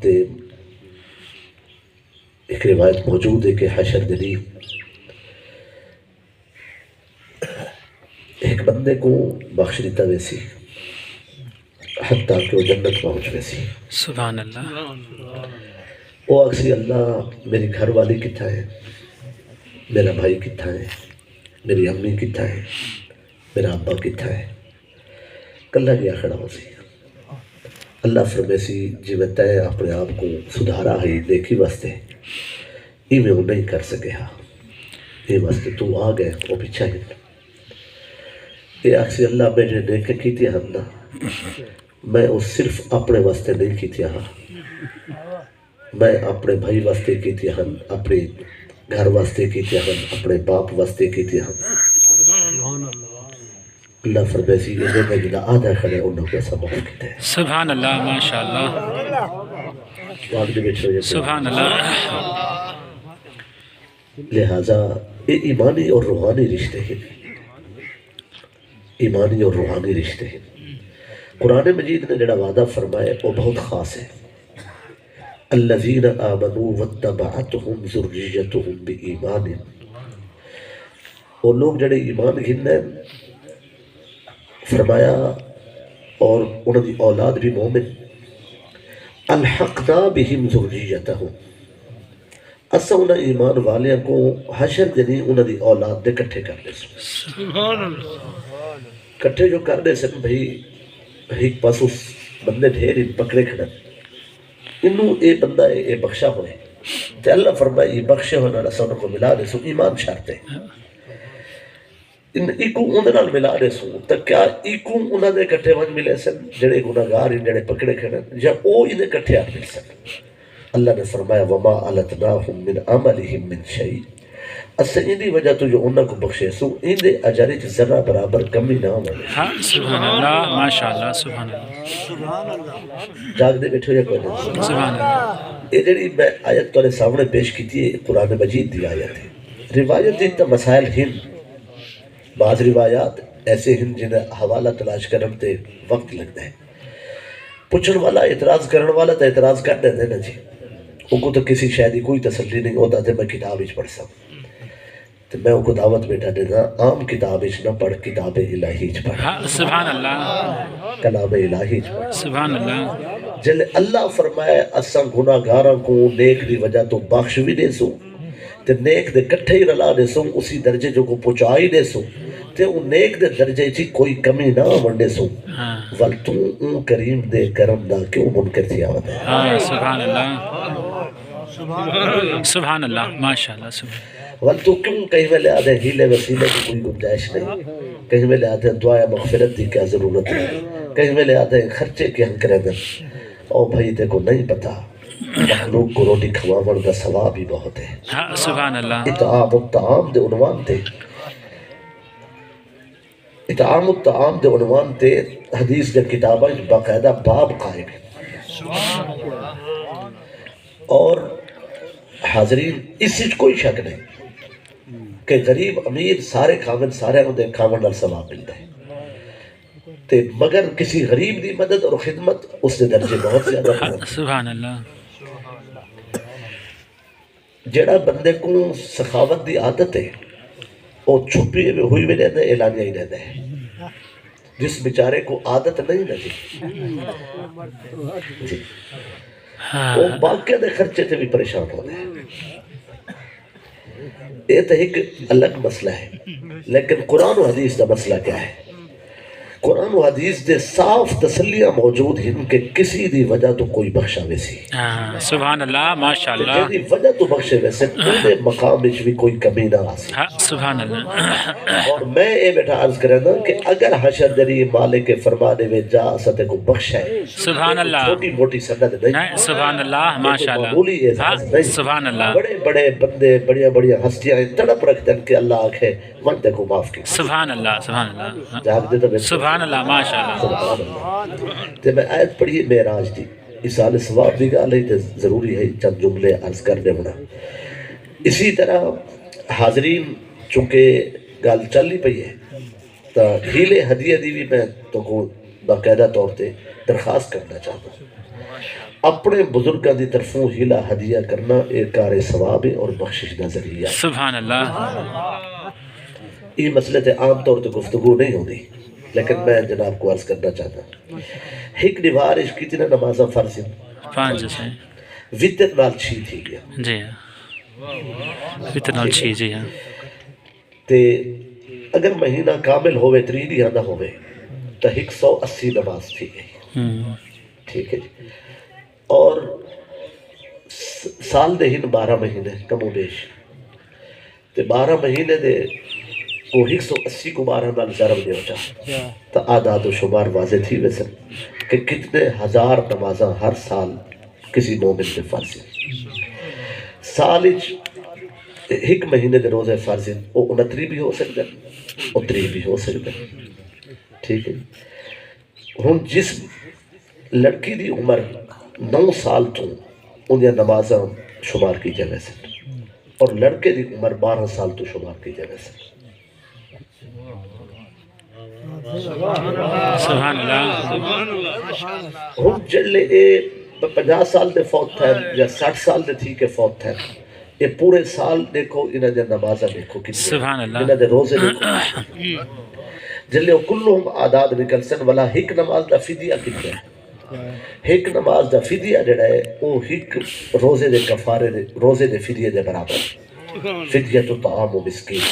تے ایک روایت موجود ہے کہ حشر دلی ایک بندے کو بخش دیتا ویسی حتیٰ کہ وہ جنت پہنچ ویسی. سبحان اللہ. وہ اکسی اللہ میری گھر والی کتھا ہے، میرا بھائی کتھا ہے، میری امی کتھا ہے، میرا ابا کتھا ہے، کلہ گیا کھڑا ہو سی. اللہ فرمیسی جی میں تے اپنے آپ کو سدھارا ہے نیکی واسطے ای میں وہ نہیں کر سکے ہاں یہ واسطے تو آ گئے وہ پیچھا ہی. یہ اکسی اللہ میں نے نیکی کی تھی ہم نا میں وہ صرف اپنے واسطے نہیں کی تھی ہاں، میں اپنے بھائی واسطے کی تھی ہم، اپنے گھر واسطے کی تھی ہم، اپنے باپ واسطے کی تھی ہم. اللہ فرمیسی یہ میں جنہا آدھا کھڑے انہوں کے سب معاف کیتے ہیں. سبحان اللہ. ماشاءاللہ. واقعی بیچھو یہ سبحان اللہ. لہٰذا یہ ایمانی اور روحانی رشتے ہیں، ایمانی اور روحانی رشتے ہیں. قرآن مجید نے جڑا وعدہ فرمایا وہ بہت خاص ہے. الذین آمنوا واتبعتهم ذریتهم بإیمان، وہ لوگ جڑے ایمان گھننے فرمایا اور انہوں دی اولاد بھی مومن. الحقنا بہم ذریتهم، اسا انہاں ایمان والیاں کو حشر دنی انہوں دی اولاد دے کٹھے کر لے سو. سبحان اللہ. کٹھے جو کر لے سن بھئی ایک پاس اس بندے ڈھیر پکڑے کھڑا انہوں اے بندہ اے بخشا ہوئے تے اللہ فرمائے یہ بخشے ہونا رسا انہوں کو ملا دے سو ایمان شارتے ان ایکو انہوں ملا دے سو تک کیا ایکو انہوں نے کٹھے ون ملے سن جڑے گناہگار ان جڑے پکڑے کھڑا یا او انہیں کٹھے آر مل سن. اللہ نے فرمایا وما علتناہم من عملہم من شیء، اسے اندی وجہ تو جو انہوں کو بخشے سو اندے اجاری چھ ذرہ برابر کمی نہ ہونے. سبحان اللہ. ماشاءاللہ. سبحان اللہ. جاگ دے بیٹھو یا کوئی نہیں. سبحان اللہ. یہ جڑی میں آیت تو سامنے پیش کی تھی قرآن مجید دی آیت ہے. روایت دیتا مسائل ہن، بعض روایات ایسے ہن جنہیں حوالہ تلاش کرن تے وقت لگتا ہے. پوچھن والا اعتراض کرن والا تا اعتراض کر دے نا جی ان کو تو کسی شاید کوئی تسلی نہیں ہوتا تھے میں کتاب ہی پڑھ سکوں تو میں ان کو دعوت بیٹھا دینا عام کتاب ہی نہ پڑھ کتاب الہی پڑھ. سبحان اللہ. کلام الہی پڑھ. سبحان اللہ. جل اللہ فرمائے اساں گناہگاراں کو نیک دی وجہ تو بخش بھی دے سو تے نیک دے کٹھے ہی رلا دے سو اسی درجے جو کو پہنچائی دے سو تے ان نیک دے درجے چی کوئی کمی نہ ونڈے سو ول تو ان کریم دے کرم دا کیوں منکر تھی آوت ہے. سبحان اللہ. سبحان اللہ. ماشاءاللہ. ول تو کیوں کہیں میں لے آدھے ہیلے وسیلے کی کوئی گنجائش نہیں، کہیں میں لے آدھے دعا مغفرت دی کیا ضرورت ہے، کہیں میں لے آدھے خرچے کی ہم کرے دیں. او بھائی تے کو نہیں پتا مخلوق کو روٹی کھواون دا ثواب ہی بہت ہے. سبحان اللہ. اطعام الطعام دے عنوان تے اطعام الطعام دے عنوان تے حدیث دے کتابہ باقاعدہ باب قائم ہے. اور حاضرین اس سے کوئی شک نہیں کہ غریب امیر سارے کھاون سارے انہوں دے کھاون نال ثواب ملتا ہے تے مگر کسی غریب دی مدد اور خدمت اس دے درجے بہت زیادہ ہے. سبحان اللہ. جڑا بندے کو سخاوت دی عادت ہے وہ چھپی ہوئی بھی رہتا ہے اعلانیہ ہی رہتا ہے. جس بیچارے کو عادت نہیں رہتی جی وہ باقی دے خرچے سے بھی پریشان ہوتے ہیں. یہ تو ایک الگ مسئلہ ہے لیکن قرآن و حدیث کا مسئلہ کیا ہے؟ قرآن و حدیث دے صاف تسلیہ موجود ہیں کہ کسی دی وجہ تو کوئی بخشا ویسی. سبحان اللہ. ماشاءاللہ. جیدی وجہ تو بخشے ویسے انہے مقام میں بھی کوئی کمی نہ آسی. سبحان اللہ. اور میں یہ بیٹھا عرض کریں نا کہ اگر حشر دری مالک فرمانے میں جا ستے کو بخش ہے سبحان اللہ. چھوٹی موٹی سند نہیں. سبحان اللہ. ماشاءاللہ. معمولی اعزاز نہیں. سبحان اللہ. بڑے بڑے بندے بڑی بڑی ہستیاں تڑپ رکھتے ہیں کہ اللہ آنکھے وقت کو معاف کی. سبحان اللہ. سبحان اللہ. جہاں دے تو سبحان اللہ. ماشاءاللہ. سبحان اللہ. تے میں آیت پڑھی معراج دی اسال ثواب دی گل ہے تے ضروری ہے چند جملے عرض کرنے ہونا. اسی طرح حاضرین چونکہ گل چل ہی پئی ہے تو ہیلے ہدیہ دی بھی میں تو کو باقاعدہ طور تے درخواست کرنا چاہتا ہوں. اپنے بزرگاں دی طرفوں ہیلا ہدیہ کرنا ایک کار ثواب اور بخشش دا ذریعہ. سبحان اللہ. یہ مسئلے تے عام طور تے گفتگو نہیں ہوتی، لیکن میں جناب کو عرض کرنا چاہتا ہوں. ایک نوارش کی تھی نا نمازہ فرض پانچ سے وطر نال چھی تھی گیا. جی ہاں، اتنا اچھی. جی ہاں. تے اگر مہینہ کامل ہوئے 3 دی آدھا ہوئے تو 180 نماز تھی گئی. ٹھیک ہے جی. اور سال دے ہن 12 مہینے کم و بیش تے 12 مہینے دے کو 180 کو 12 نال ضرب دے ہو جا تو اعداد و شمار واضح تھی ویسے کہ کتنے ہزار نمازاں ہر سال کسی مومن پہ فرض ہیں. سال ایک مہینے دے روزے فرض ہیں، وہ 29 بھی ہو سکتے ہیں، وہ 30 بھی ہو سکتے ہیں. ٹھیک ہے. ہن جس لڑکی دی عمر 9 سال تو انہیں نمازاں شمار کی جائے سن اور لڑکے دی عمر 12 سال تو شمار کی جائے سن. سبحان اللہ. ہن جلے اے 50 سال دے فوت تھے یا 60 سال دے تھی کہ فوت تھے، یہ پورے سال دیکھو انہاں دے نمازاں دیکھو کتنے، سبحان اللہ. انہاں دے روزے دیکھو جلے وہ کلہم آداد نکل سن والا ایک نماز دا فدیہ کتنا ہے. ایک نماز دا فدیہ جڑا ہے وہ ایک روزے دے کفارے دے روزے دے فدیہ دے برابر. فدیہ تو طعام و مسکین،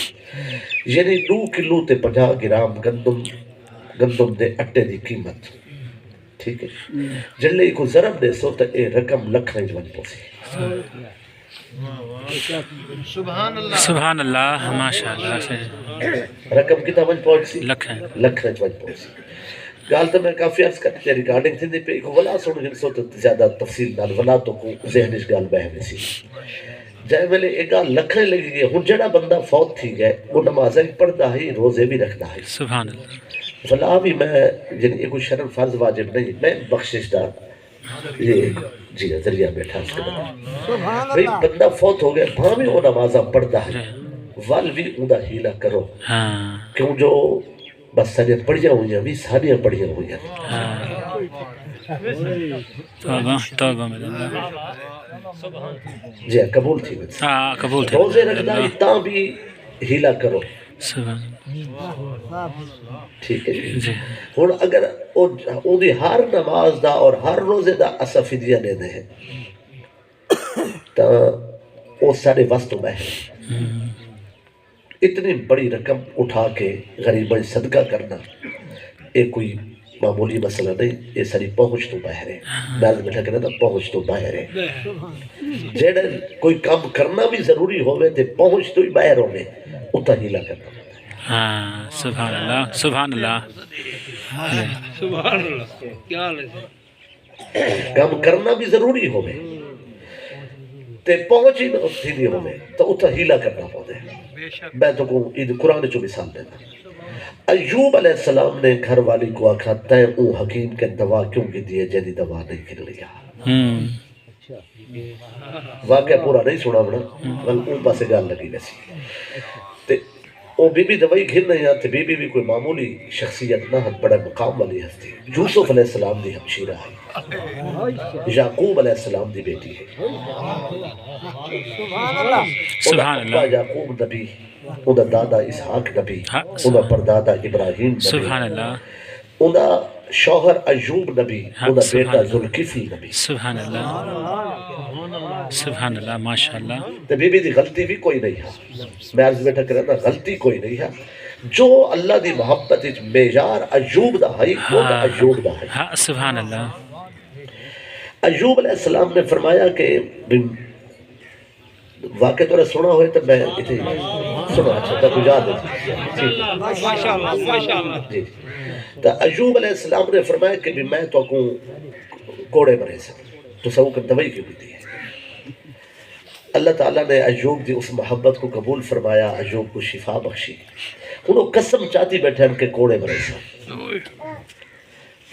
یعنی 2 کلو تے 50 گرام گندم دے اٹے دی قیمت. ٹھیک ہے. جلے کو ضرب دے سو تو اے رقم لکھیں جو بن پوسی. سبحان اللہ. ماشاء اللہ. رقم کتا بن پہنچ سی؟ لکھیں. لکھیں بن پہنچ سی. گال تو میں کافی عرض کرتی ہے ریکارڈنگ تھی پہ ایک ولا سن جن سو تو زیادہ تفصیل نال ولا تو کو ذہنش گال بہنے سی جائے ویلے ایک گال لکھیں لگی گئے. ہن جڑا بندہ فوت تھی گئے وہ نمازیں پڑھتا ہے روزے بھی رکھتا ہے. سبحان اللہ. ولا بھی میں یعنی ایک شرم فرض واجب نہیں، میں بخشش دا یہ جی ذریعہ بیٹھا اس کے بعد بھئی بندہ فوت ہو گیا بھاویں وہ نمازاں پڑھتا ہے وال بھی اوندا ہیلا کرو. ہاں. کیوں جو بس ساریاں پڑھیاں ہوئیاں بھی ساریاں پڑھیاں ہوئیاں. توبہ توبہ من اللہ. جی قبول تھی. ہاں قبول تھی. روزے رکھتا ہے تاں بھی ہیلا کرو. سبحان. ٹھیک ہے جی. جی ہن اگر او دی ہر نماز دا اور ہر روزے دا اسا فدیہ دینے ہیں تاں او سارے واسطوں باہر. اتنی بڑی رقم اٹھا کے غریباں صدقہ کرنا یہ کوئی معمولی مسئلہ نہیں، یہ ساری پہنچ تو باہر ہے. میں بیٹھا کرنا تھا پہنچ تو باہر ہے. جیڑا کوئی کام کرنا بھی ضروری ہوئے تے پہنچ تو ہی باہر ہوئے اتنا ہیلا کرنا. ہاں. سبحان اللہ. سبحان اللہ. سبحان اللہ. کیا حال ہے؟ کام کرنا بھی ضروری ہوئے تے پہنچ ہی نہیں ہوئے تو اتنا ہیلا کرنا پڑے. میں تو کو قرآن چو مثال دینا. ایوب علیہ السلام نے گھر والی کو آکھا تین اون حکیم کے دوا کیوں کی دیئے جیدی دوا نہیں کر لیا. واقعہ پورا نہیں سنا بنا بل اون پاسے گال لگی ویسی. تے او بی بی دوائی گھر نہیں آتے. بی بی بھی کوئی معمولی شخصیت نہ ہت، بڑا مقام والی ہستی. یوسف علیہ السلام دی ہمشیرہ ہے، یعقوب علیہ السلام دی بیٹی ہے. سبحان اللہ. یعقوب نبی، انہا دادا اسحاق نبی، انہا پردادا ابراہیم نبی، سبحان اللہ. انہا شوہر ایوب نبی، انہا بیٹا ذوالکفل نبی. سبحان اللہ. سبحان اللہ. ماشاء اللہ. تو بی بی دی غلطی بھی کوئی نہیں ہے. میں عرض بیٹھا کرنا غلطی کوئی نہیں ہے. جو اللہ دی محبت معیار ایوب دا ہے وہ دا ایوب دا ہے. ہاں. سبحان اللہ. ایوب علیہ السلام نے فرمایا کہ واقع تو نے سنا ہوئے تو میں اتنی سنا. اچھا تو کچھ یاد ہے جی. تو ایوب علیہ السلام نے فرمایا کہ میں تو کو کوڑے مرے سے تو سو کر دوائی کیوں بھی دی ہے. اللہ تعالیٰ نے ایوب دی اس محبت کو قبول فرمایا، ایوب کو شفا بخشی. انہوں قسم چاہتی بیٹھے ان کے کوڑے مرے سے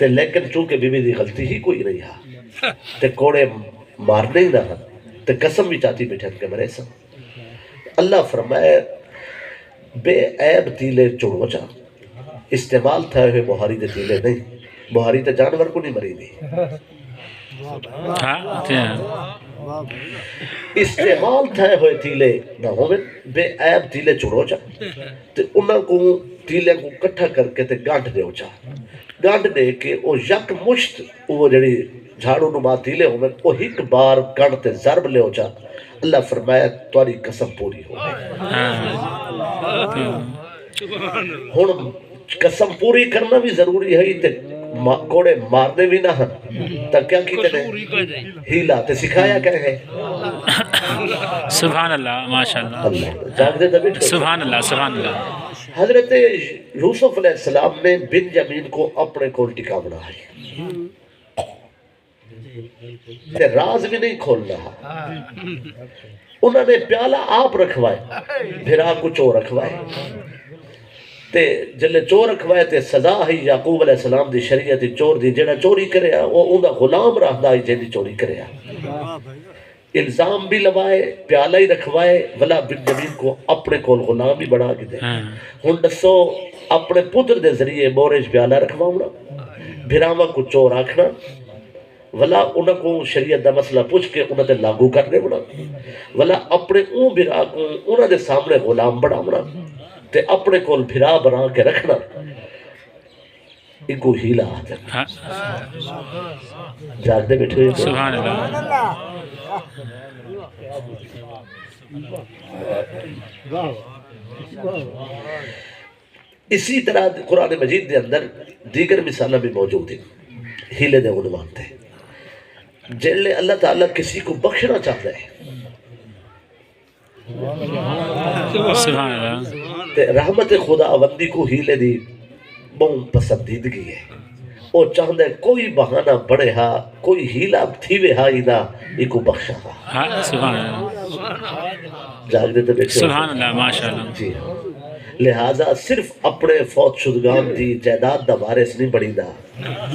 لیکن چونکہ بی بی دی غلطی ہی کوئی نہیں ہے تے کوڑے مارنے ہی نہ تے قسم بھی چاہتی بیٹھے ان کے مرے سے. اللہ فرمائے بے عیب تیلے چڑو چا استعمال تھا ہوئے بہاری دے تیلے نہیں. بہاری تے جانور کو نہیں مری دی. ہاں تے استعمال تھے ہوئے تیلے نہ ہوئے بے عیب تیلے چڑو چا تے انہاں کو تیلے کو کٹھا کر کے تے گانٹ دے چا گانٹ دے کے او یک مشت وہ جڑی جھاڑو نما تیلے ہوئے وہ ایک بار گانٹ تے ضرب لے چا اللہ فرمایا تاری قسم پوری ہو گئی ہن قسم پوری کرنا بھی ضروری ہے تے کوڑے مارنے بھی نہ ہن تا کیا کیتے نے ہیلا تے سکھایا کیا ہے سبحان اللہ ماشاءاللہ اللہ جاگ دے بیٹھو سبحان اللہ سبحان اللہ حضرت یوسف علیہ السلام نے بنجامین کو اپنے کول ٹکا بنایا تے راز بھی نہیں کھولنا انہوں نے پیالہ آپ رکھوائے بھرا کو چو رکھوائے تے جلے چور رکھوائے تے سزا ہی یعقوب علیہ السلام دی شریعت چور دی جڑا چوری کریا وہ اوندا غلام رہدا ہی جیندی چوری کریا الزام بھی لوائے پیالہ ہی رکھوائے ولا بنجامین کو اپنے کول غلام ہی بنا کے دے ہن دسو اپنے پتر دے ذریعے مورج پیالہ رکھواؤنا بھراواں کو چور آکھنا ولا انہاں کو شریعت دا مسئلہ پوچھ کے انہاں تے لاگو کرنے بنا ولا اپنے اون بھرا کو انہاں دے سامنے غلام بناونا تے اپنے کول بھرا بنا کے رکھنا ایک ہیلا آتا جاگ دے بیٹھے ہوئے سبحان اللہ اسی طرح قرآن مجید دے اندر دیگر مثالہ بھی موجود ہیں ہیلے دے عنوان تھے جلے اللہ تعالیٰ کسی کو بخشنا چاہتا ہے سبحان اللہ تے رحمت خدا وندی کو ہیلے دی بہت پسندیدگی ہے وہ چاہتا ہے کوئی بہانہ بڑھے ہا کوئی ہیلا تھیوے ہا ہی نہ ایکو بخشا ہا سبحان اللہ جاگ دیتے بیٹھے سبحان اللہ ماشاءاللہ جی ہاں لہذا صرف اپنے فوت شدگان دی جائیداد دا وارث نہیں بڑی دا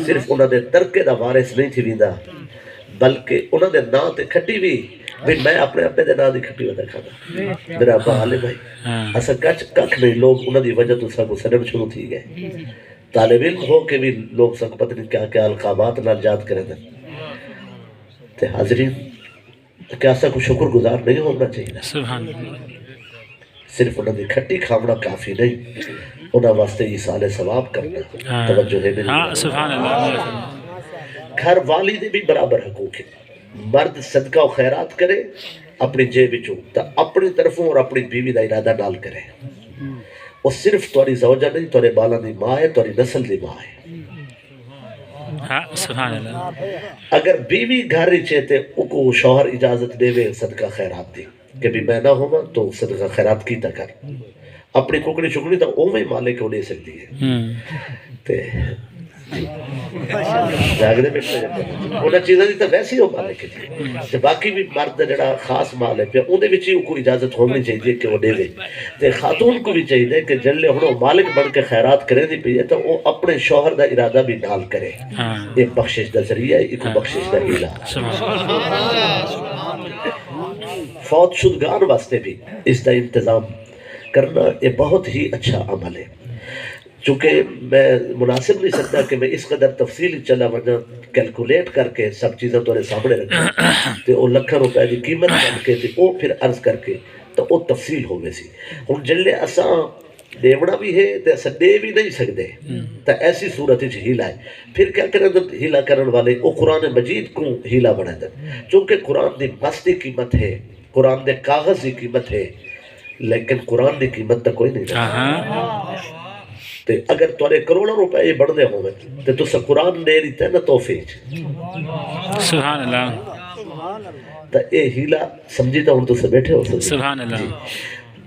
صرف انہوں نے ترکے دا وارث نہیں تھی ویندا بلکہ انہوں نے نا تے کھٹی بھی بھی میں اپنے اپنے دے نا دی کھٹی ودا کھانا میرا ابا عالم بھائی اسا کچھ نہیں لوگ انہوں دی وجہ تو سا کو سنن شروع تھی گئے طالب علم ہو کے بھی لوگ سب پتہ نہیں کیا کیا القابات نال یاد کرے دیں تے حاضرین کیا سا کو شکر گزار نہیں ہونا چاہیے سبحان اللہ صرف انہوں نے کھٹی کھاونا کافی نہیں انہوں واسطے ایصال ثواب کرنا توجہ ہے میری سبحان اللہ گھر والی دے بھی برابر حقوق ہے مرد صدقہ و خیرات کرے اپنی جیب وچوں تا اپنی طرفوں اور اپنی بیوی دا ارادہ نال کرے وہ صرف تاری زوجہ نہیں تورے بالا دی ماں ہے تاری نسل دی ماں ہے سبحان اللہ اگر بیوی گھر ہی چاہتے کو شوہر اجازت دے وے صدقہ خیرات دی کہ بھی میں نہ ہوں تو صدقہ خیرات کی تا کر اپنی ککڑی شکڑی تو اوہ میں مالک کو لے سکتی ہے تے جاگرے بیٹھے جاتے ہیں انہاں چیزیں دی تو ویسی ہو مالک ہے تے باقی بھی مرد جڑا خاص مال ہے انہوں نے بھی کو اجازت ہونی چاہیے کہ وہ دے دے تے خاتون کو بھی چاہیے کہ جلے ہنو مالک بن کے خیرات کرے دی پئی ہے تو وہ اپنے شوہر دا ارادہ بھی نال کرے ایک بخشش دا ذریعہ ایک بخشش دا ہیلا فوت شدگان واسطے بھی اس دا انتظام کرنا یہ بہت ہی اچھا عمل ہے چونکہ میں مناسب نہیں سکتا کہ میں اس قدر تفصیل چلا ورنہ کیلکولیٹ کر کے سب چیزیں تورے سامنے رکھا تو وہ لکھا روپے کی قیمت بن کے وہ پھر عرض کر کے تو وہ تفصیل ہو گئی سی ہن جلے اساں دیونا بھی ہے تے اساں دے بھی نہیں سکتے تو ایسی صورت وچ ہیلا ہے پھر کیا کریں ہیلا کرن والے وہ قرآن مجید کو ہیلا بنا دیں چونکہ قرآن دی بس دی قیمت ہے قرآن دے کاغذ دی قیمت ہے لیکن قرآن دی قیمت تو کوئی نہیں تے اگر تورے کروڑوں روپے بڑھنے ہوئے تے تو سا قرآن دے دیتا ہے نا توفے سبحان اللہ تا اے ہیلا سمجھی تا ہوں تو سے بیٹھے ہو سبحان اللہ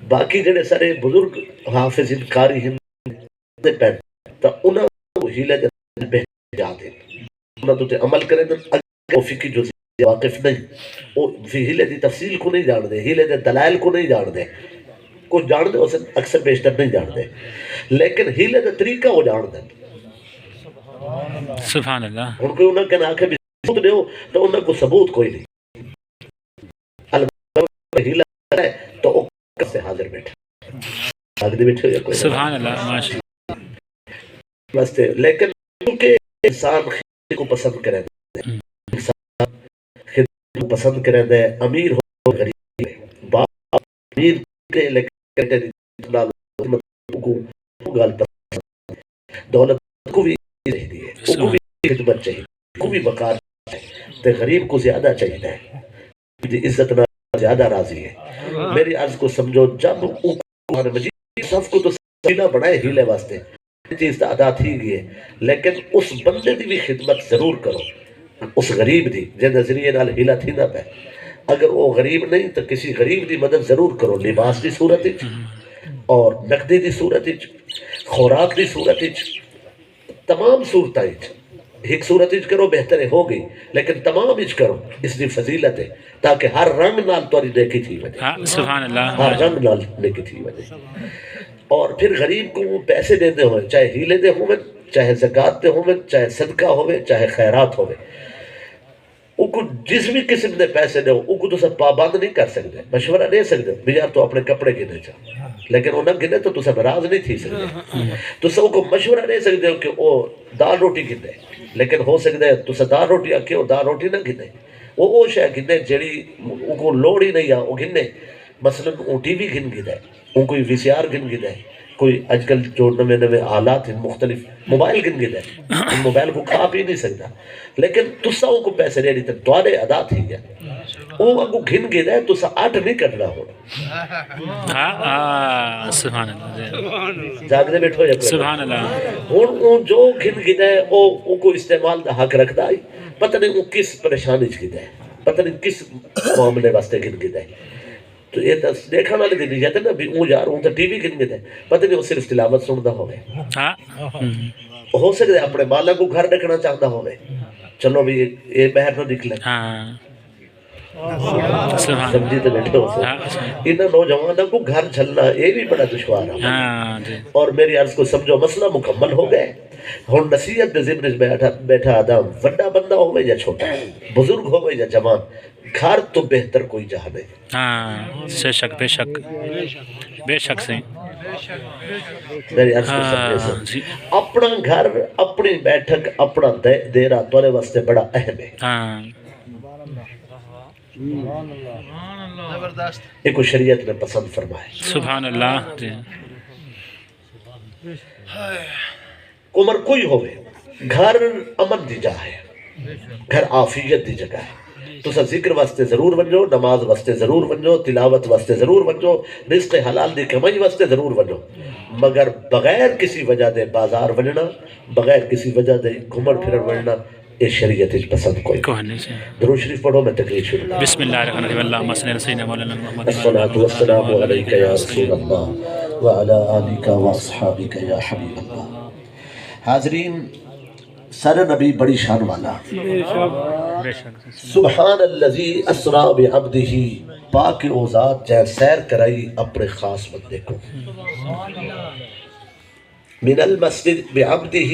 باقی جڑے سارے بزرگ حافظ قاری ہندے پہن تا انہاں کو ہیلے دے بہجا دے انہاں تو تے عمل کرے دے اگر وہ فقی جو واقف نہیں وہ ہیلے دی تفصیل کو نہیں جان دے ہیلے دے دلائل کو نہیں جان دے کچھ جان دے اسے اکثر بیشتر نہیں جان دے لیکن ہیلے دے طریقہ وہ جان دے سبحان اللہ ان کو انہوں کے ناکھے بھی ثبوت دے ہو تو انہوں کو ثبوت کوئی نہیں البتہ ہیلہ ہے تو وہ کسے حاضر بیٹھے آگ دے بیٹھے یا کوئی سبحان اللہ ماشاء بستے لیکن کیونکہ انسان خیر کو پسند کرے پسند کریں دے امیر ہو غریب ہے باپ امیر کے لیکن گال پسند دولت کو بھی چاہیے ہے کو بھی خدمت چاہیے کو بھی وقار چاہیے تے غریب کو زیادہ چاہیے ہے عزت نہ زیادہ راضی ہے میری عرض کو سمجھو جب قرآن مجید صف کو تو سینہ بڑھائے ہیلے واسطے چیز ادا تھی گئی ہے لیکن اس بندے دی بھی خدمت ضرور کرو اس غریب دی جے نظریے نال ہیلا تھی نہ پہ اگر وہ غریب نہیں تو کسی غریب دی مدد ضرور کرو لباس دی صورت اور نقدی دی صورت خوراک دی صورت تمام صورتیں ایک صورت کرو بہتر ہو گئی لیکن تمام اچ کرو اس دی فضیلت ہے تاکہ ہر رنگ نال توری نیکی تھی وجہ سبحان اللہ ہر رنگ نال نیکی تھی وجہ اور پھر غریب کو وہ پیسے دیتے ہوئے چاہے ہیلے دے ہوئے چاہے زکاة دے ہوئے چاہے صدقہ ہوئے چاہے خیرات ہوئے وہ کو جس بھی قسم دے پیسے دے وہ کو تو سب پابند نہیں کر سکتے مشورہ دے سکتے بیار تو اپنے کپڑے گنے چاہ لیکن وہ نہ گنے تو سب راز نہیں تھی سکتے تو سب کو مشورہ دے سکتے ہو کہ وہ دال روٹی گنے لیکن ہو سکتا ہے تو سب دال روٹی آکے وہ دال روٹی نہ گنے وہ شاہ گنے جیڑی وہ کو لوڑ ہی نہیں وہ گنے مثلا وہ ٹی وی گن گنا ہے وہ کوئی وی سی آر گن گنا ہے کوئی آج کل جو نوے آلات ہیں مختلف موبائل گن گنا ہے موبائل کو کھا پی نہیں سکتا لیکن تسا وہ کو پیسے دے دیتے دوارے ادا تھی گیا وہ کو گن گنا ہے تسا آٹھ نہیں کرنا ہونا سبحان اللہ جاگنے بیٹھو یا سبحان اللہ ہوں جو گن گنا ہے وہ کو استعمال دا حق رکھتا ہے پتہ نہیں وہ کس پریشانی گنا ہے پتہ نہیں کس معاملے واسطے گن گنا ہے تو یہ دیکھا والے دن نہیں جاتے نا بھی اون جا رہا ہوں تو ٹی وی گن گئے پتہ نہیں وہ صرف تلاوت سنتا ہوئے ہو سکتا ہے اپنے بالا کو گھر رکھنا چاہتا ہوئے چلو بھی یہ باہر نہ نکلے سمجھی تو بیٹھے ہو سکتے انہاں نوجوانوں کو گھر چلنا یہ بھی بڑا دشوار ہے اور میری عرض کو سمجھو مسئلہ مکمل ہو گئے ہن نصیحت دے ذمہ بیٹھا آدم وڈا بندہ ہوئے یا چھوٹا بزرگ ہوئے یا جوان گھر تو بہتر کوئی جہاں نہیں سے شک بے شک بے شک سے میری عرض کو سمجھے اپنا گھر اپنی بیٹھک اپنا دیرہ تورے واسطے بڑا اہم ہے ایک کو شریعت نے پسند فرمائے سبحان اللہ عمر کوئی ہوئے گھر امن دی جا ہے گھر آفیت دی جگہ ہے تو سا ذکر واسطے ضرور بنجو نماز واسطے ضرور بنجو تلاوت واسطے ضرور بنجو رزق حلال دی کمائی واسطے ضرور بنجو مگر بغیر کسی وجہ دے بازار بننا بغیر کسی وجہ دے گھمر پھرن بننا یہ شریعت پسند کوئی درود شریف پڑھو میں تقریر شروع بسم اللہ الرحمن الرحیم اللہم صلی علی سیدنا مولانا محمد الصلاة والسلام علیکہ یا رسول اللہ وعلا آلکہ واصحابکہ یا حبیب اللہ حاضرین سر نبی بڑی شان والا سبحان اللذی اسرا بعبدہ پاک او ذات جائے سیر کرائی اپنے خاص بندے کو من المسجد بعبدہ